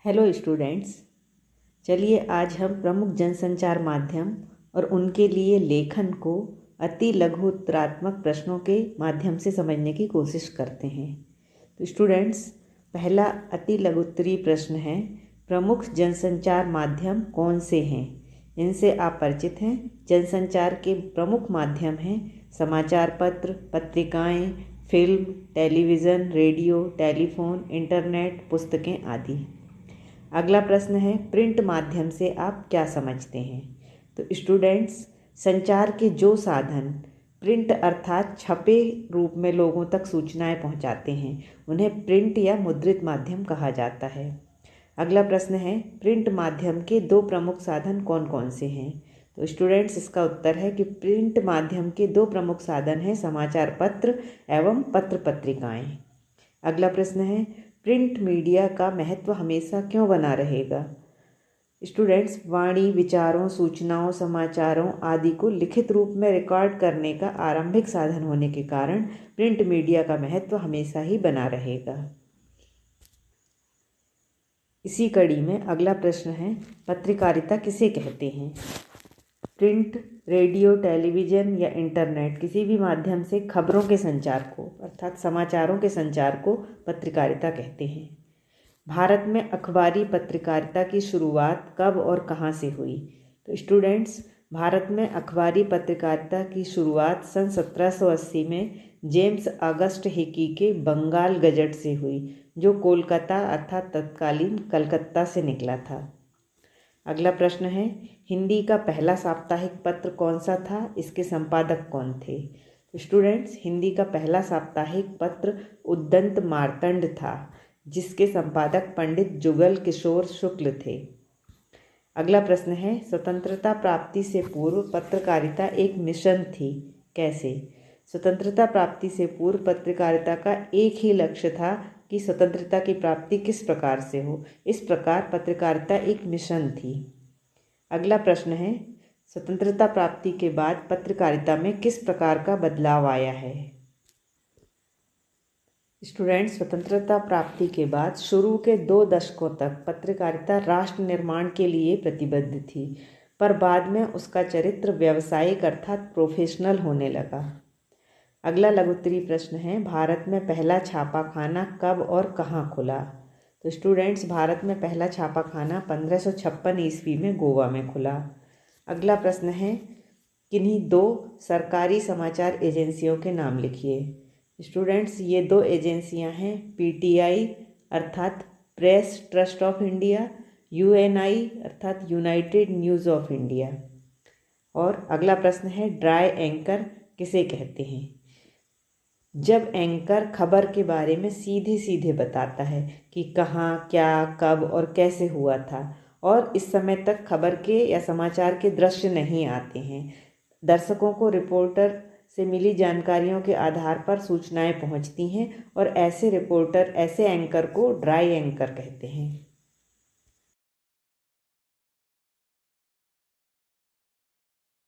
Hello students, चलिए आज हम प्रमुख जनसंचार माध्यम और उनके लिए लेखन को अति लघु उत्तरात्मक प्रश्नों के माध्यम से समझने की कोशिश करते हैं। तो स्टूडेंट्स, पहला अति लघु उत्तरीय प्रश्न है, प्रमुख जनसंचार माध्यम कौन से हैं? इनसे आप परिचित हैं। जनसंचार के प्रमुख माध्यम हैं समाचार पत्र, पत्रिकाएं, film, television, radio, telephone, internet, पुस्तकें आदि। अगला प्रश्न है, प्रिंट माध्यम से आप क्या समझते हैं? तो स्टूडेंट्स, संचार के जो साधन प्रिंट अर्थात छपे रूप में लोगों तक सूचनाएं पहुंचाते हैं उन्हें प्रिंट या मुद्रित माध्यम कहा जाता है। अगला प्रश्न है, प्रिंट माध्यम के दो प्रमुख साधन कौन कौन से हैं? तो स्टूडेंट्स, इसका उत्तर है कि प्रिंट माध्यम के दो प्रमुख साधन हैं समाचार पत्र एवं पत्र पत्रिकाएं। अगला प्रश्न है, प्रिंट मीडिया का महत्व हमेशा क्यों बना रहेगा? स्टूडेंट्स, वाणी, विचारों, सूचनाओं, समाचारों आदि को लिखित रूप में रिकॉर्ड करने का आरंभिक साधन होने के कारण प्रिंट मीडिया का महत्व हमेशा ही बना रहेगा। इसी कड़ी में अगला प्रश्न है, पत्रकारिता किसे कहते हैं? प्रिंट, रेडियो, टेलीविज़न या इंटरनेट किसी भी माध्यम से खबरों के संचार को अर्थात समाचारों के संचार को पत्रकारिता कहते हैं। भारत में अखबारी पत्रकारिता की शुरुआत कब और कहाँ से हुई? तो स्टूडेंट्स, भारत में अखबारी पत्रकारिता की शुरुआत सन 1780 में जेम्स ऑगस्ट हिकी के बंगाल गजट से हुई, जो कोलकाता अर्थात तत्कालीन कलकत्ता से निकला था। अगला प्रश्न है, हिंदी का पहला साप्ताहिक पत्र कौन सा था? इसके संपादक कौन थे? तो स्टूडेंट्स, हिंदी का पहला साप्ताहिक पत्र उद्दंत मार्तंड था, जिसके संपादक पंडित जुगल किशोर शुक्ल थे। अगला प्रश्न है, स्वतंत्रता प्राप्ति से पूर्व पत्रकारिता एक मिशन थी, कैसे? स्वतंत्रता प्राप्ति से पूर्व पत्रकारिता का एक ही लक्ष्य था कि स्वतंत्रता की प्राप्ति किस प्रकार से हो। इस प्रकार पत्रकारिता एक मिशन थी। अगला प्रश्न है, स्वतंत्रता प्राप्ति के बाद पत्रकारिता में किस प्रकार का बदलाव आया है? स्टूडेंट्स, स्वतंत्रता प्राप्ति के बाद शुरू के 2 दशकों तक पत्रकारिता राष्ट्र निर्माण के लिए प्रतिबद्ध थी, पर बाद में उसका चरित्र व्यावसायिक अर्थात प्रोफेशनल होने लगा। अगला लघुत्तरीय प्रश्न है, भारत में पहला छापाखाना कब और कहाँ खुला? तो स्टूडेंट्स, भारत में पहला छापाखाना 1556 ईस्वी में गोवा में खुला। अगला प्रश्न है, किन्हीं 2 सरकारी समाचार एजेंसियों के नाम लिखिए। स्टूडेंट्स, ये 2 एजेंसियां हैं पीटीआई अर्थात press trust of India, Uni अर्थात यूनाइटेड न्यूज़ ऑफ इंडिया। और अगला प्रश्न है, ड्राई एंकर किसे कहते हैं? जब एंकर खबर के बारे में सीधे सीधे बताता है कि कहाँ, क्या, कब और कैसे हुआ था, और इस समय तक खबर के या समाचार के दृश्य नहीं आते हैं। दर्शकों को रिपोर्टर से मिली जानकारियों के आधार पर सूचनाएं पहुंचती हैं और ऐसे रिपोर्टर, ऐसे एंकर को ड्राई एंकर कहते हैं।